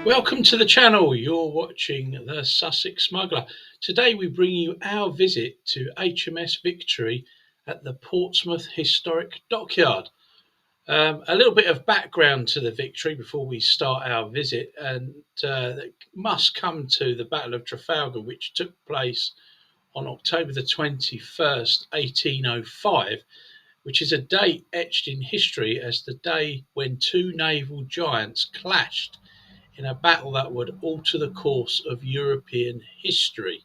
Welcome to the channel. You're watching the Sussex Smuggler. Today we bring you our visit to HMS Victory at the Portsmouth Historic Dockyard. A little bit of background to the Victory before we start our visit, and it must come to the Battle of Trafalgar, which took place on October the 21st, 1805, which is a date etched in history as the day when two naval giants clashed in a battle that would alter the course of European history.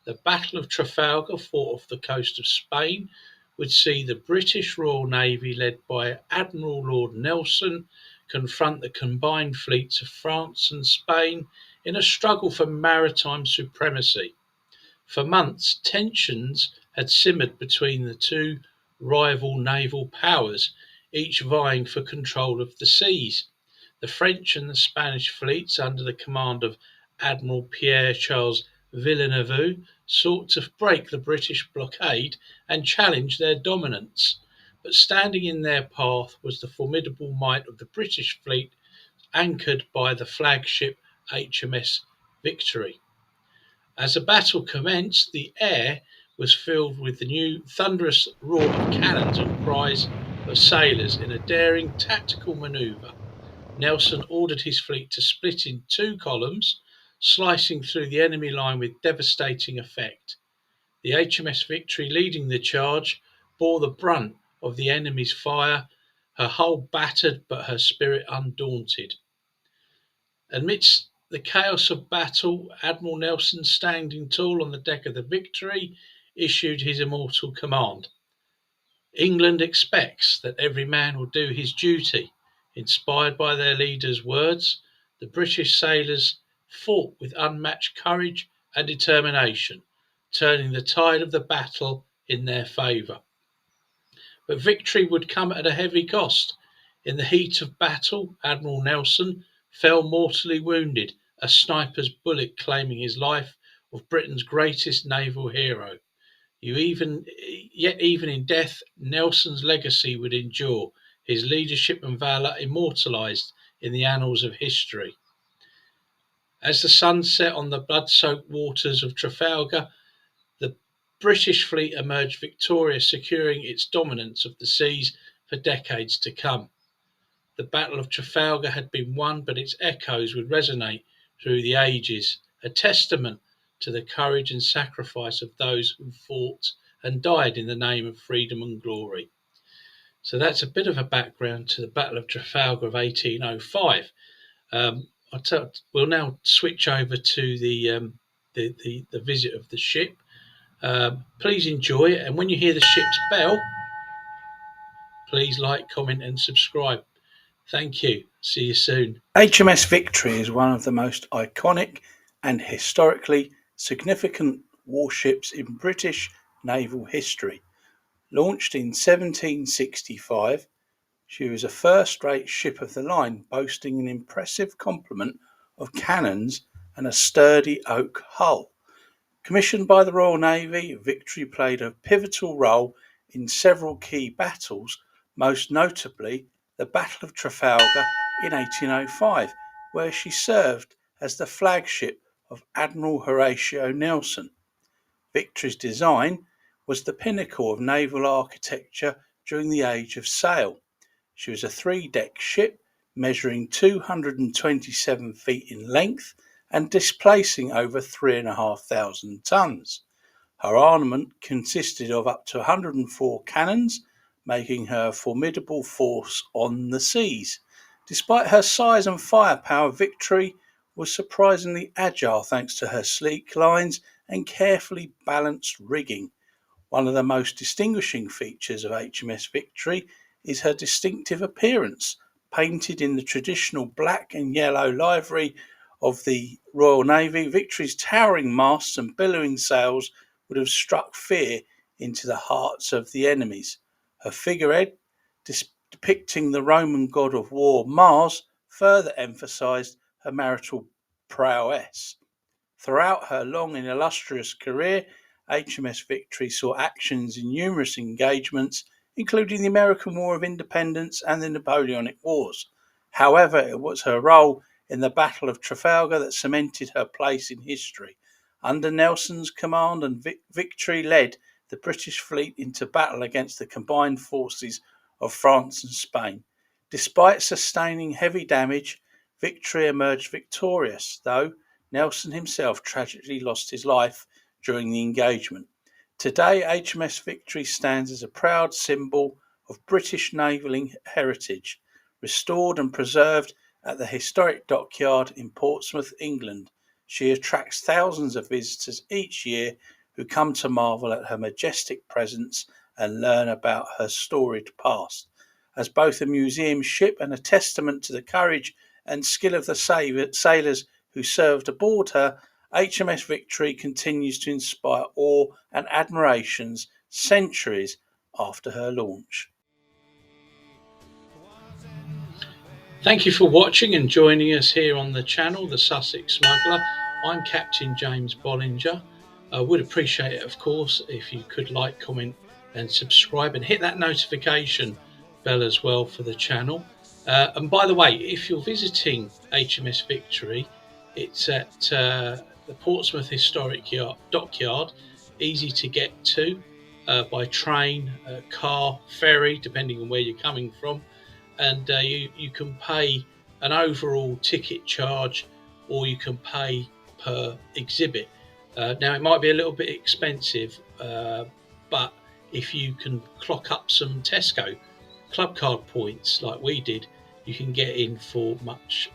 The Battle of Trafalgar, fought off the coast of Spain, would see the British Royal Navy, led by Admiral Lord Nelson, confront the combined fleets of France and Spain in a struggle for maritime supremacy. For months, tensions had simmered between the two rival naval powers, each vying for control of the seas. The French and the Spanish fleets, under the command of Admiral Pierre-Charles Villeneuve, sought to break the British blockade and challenge their dominance. But standing in their path was the formidable might of the British fleet, anchored by the flagship HMS Victory. As the battle commenced, the air was filled with the new thunderous roar of cannons and cries of sailors in a daring tactical manoeuvre. Nelson ordered his fleet to split in two columns, slicing through the enemy line with devastating effect. The HMS Victory, leading the charge, bore the brunt of the enemy's fire, her hull battered but her spirit undaunted. Amidst the chaos of battle, Admiral Nelson, standing tall on the deck of the Victory, issued his immortal command: "England expects that every man will do his duty." Inspired by their leader's words, the British sailors fought with unmatched courage and determination, turning the tide of the battle in their favour. But victory would come at a heavy cost. In the heat of battle, Admiral Nelson fell mortally wounded, a sniper's bullet claiming his life of Britain's greatest naval hero. Yet even in death, Nelson's legacy would endure, his leadership and valour immortalised in the annals of history. As the sun set on the blood-soaked waters of Trafalgar, the British fleet emerged victorious, securing its dominance of the seas for decades to come. The Battle of Trafalgar had been won, but its echoes would resonate through the ages, a testament to the courage and sacrifice of those who fought and died in the name of freedom and glory. So that's a bit of a background to the Battle of Trafalgar of 1805. We'll now switch over to the visit of the ship. Please enjoy it, and when you hear the ship's bell, please like, comment and subscribe. Thank you. See you soon. HMS Victory is one of the most iconic and historically significant warships in British naval history. Launched in 1765, she was a first-rate ship of the line, boasting an impressive complement of cannons and a sturdy oak hull. Commissioned by the Royal Navy, Victory played a pivotal role in several key battles, most notably the Battle of Trafalgar in 1805, where she served as the flagship of Admiral Horatio Nelson. Victory's design was the pinnacle of naval architecture during the Age of Sail. She was a three-deck ship measuring 227 feet in length and displacing over 3,500 tons. Her armament consisted of up to 104 cannons, making her a formidable force on the seas. Despite her size and firepower, Victory was surprisingly agile thanks to her sleek lines and carefully balanced rigging. One of the most distinguishing features of HMS Victory is her distinctive appearance. Painted in the traditional black and yellow livery of the Royal Navy, Victory's towering masts and billowing sails would have struck fear into the hearts of the enemies. Her figurehead, depicting the Roman god of war Mars, further emphasised her marital prowess. Throughout her long and illustrious career, HMS Victory saw actions in numerous engagements, including the American War of Independence and the Napoleonic Wars. However, it was her role in the Battle of Trafalgar that cemented her place in history. Under Nelson's command and Victory led the British fleet into battle against the combined forces of France and Spain. Despite sustaining heavy damage, Victory emerged victorious, though Nelson himself tragically lost his life during the engagement. Today, HMS Victory stands as a proud symbol of British naval heritage, restored and preserved at the historic dockyard in Portsmouth, England. She attracts thousands of visitors each year who come to marvel at her majestic presence and learn about her storied past. As both a museum ship and a testament to the courage and skill of the sailors who served aboard her, HMS Victory continues to inspire awe and admirations centuries after her launch. Thank you for watching and joining us here on the channel, The Sussex Smuggler. I'm Captain James Bollinger. I would appreciate it, of course, if you could like, comment and subscribe, and hit that notification bell as well for the channel. And by the way, if you're visiting HMS Victory, it's at the Portsmouth Historic Dockyard, easy to get to by train, car, ferry, depending on where you're coming from. And you can pay an overall ticket charge, or you can pay per exhibit. Now it might be a little bit expensive, but if you can clock up some Tesco club card points like we did, you can get in for much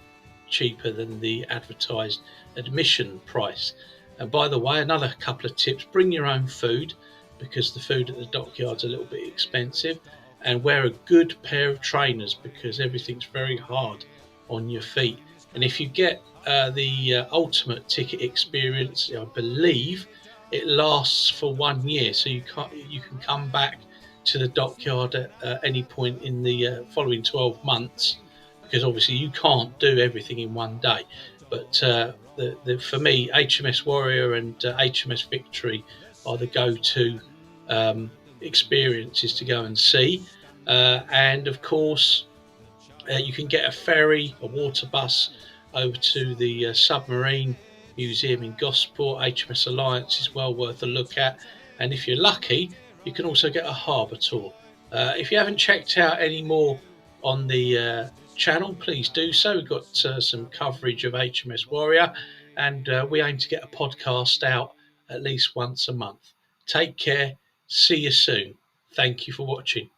cheaper than the advertised admission price. And by the way, another couple of tips: bring your own food, because the food at the dockyard's a little bit expensive, and wear a good pair of trainers because everything's very hard on your feet. And if you get the ultimate ticket experience, I believe it lasts for 1 year, so you can come back to the dockyard at any point in the following 12 months, because obviously you can't do everything in one day. But for me, HMS Warrior and HMS Victory are the go-to experiences to go and see. And of course, you can get a ferry, a water bus over to the submarine museum in Gosport. HMS Alliance is well worth a look at. And if you're lucky, you can also get a harbour tour. If you haven't checked out any more on the channel, please do so. We've got some coverage of HMS Warrior, and we aim to get a podcast out at least once a month. Take care. See you soon. Thank you for watching.